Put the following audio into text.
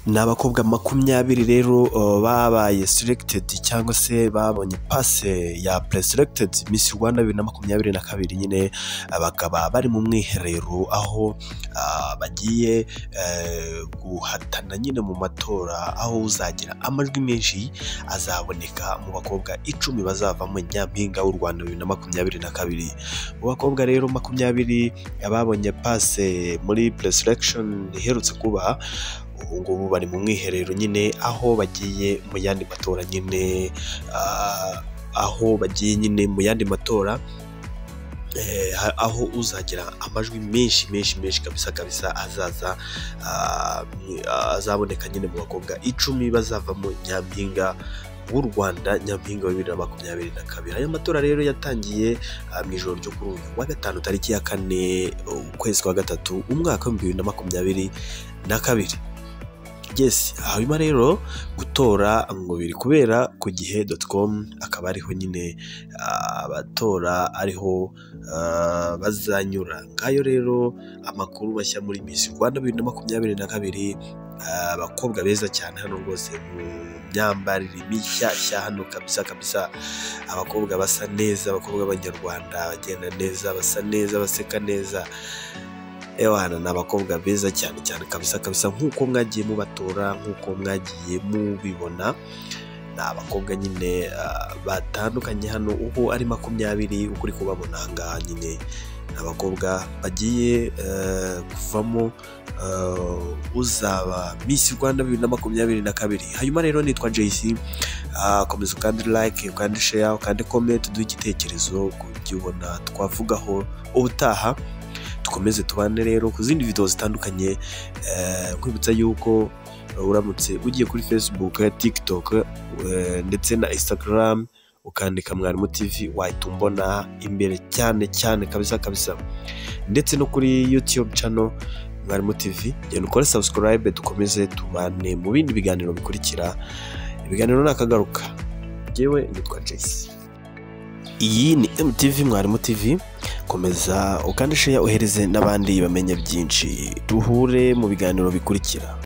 N'abakobwa 20 rero babaye selected cyangwa se babonye passe ya preselected Miss Rwanda 2022 nyine bakaba bari mu mwiherero aho bagiye guhatana nyine mu matora aho uzagira amajwi menshi azaboneka mu bakobwa 10 bazava mu nyampinga w'u Rwanda 2022. Mu bakobwa rero 20 babonye passe muri preselection iherutse kuba ngubu bari mu mwiherero nyine aho bagiye mu yandi matora nyine mu yandi matora aho uzagira amajwi menshi kabisa azaboneka nyine mu bakobwa 10 bazava mu nyampinga w'u Rwanda nyampinga wa 2022. Aya matora rero yatangiye mu ijoro ryo kuri wa gatanu tariki ya 4 ukwezi kwa gatatu umwaka wa 2022. Yes, hanyuma rero gutora ngo biri kubera ku gihe.com akaba ariho nyine abatora ariho bazanyura. Ngayo rero amakuru bashya muri Miss Rwanda 2022, abakobwa beza cyane hano rwose mu myambarire mishyashya hano kabisa abakobwa basa neza, abakobwa b'Abanyarwanda bagenda neza, basa neza, baseka neza. Ewana n'abakobwa beza cyane kabisa nkuko mwagiye mubatora, nkuko mwagiye mubibona. N'abakobwa nyine batandukanye hano uko ari 20 ukuri kubabona hanga nyine n'abakobwa bagiye kuvamo uzaba Miss Rwanda 2022. Hanyuma rero nitwa JC, komeza kandi like kandi share kandi comment duhigitekerezo kubyubona twavugaho ubutaha. Tukomeze tubane rero ku zindi video zitandukanye, kwibutsa yuko uramutse ugiye kuri Facebook, TikTok ndetse na Instagram ukandika Mwarimu TV wahitumbona imbere cyane kabisa, ndetse no kuri YouTube channel Mwarimu TV. Genda ukore subscribe, dukomeze tubane mu bindi biganiro bikurikira. Ibiganiro nakagaruka. Jewe nitwa JC. Iyi ni MTV Mwarimu TV. Komeza ukandishe uhereze n'abandi bamenye byinshi. Duhure mu biganiro bikurikira.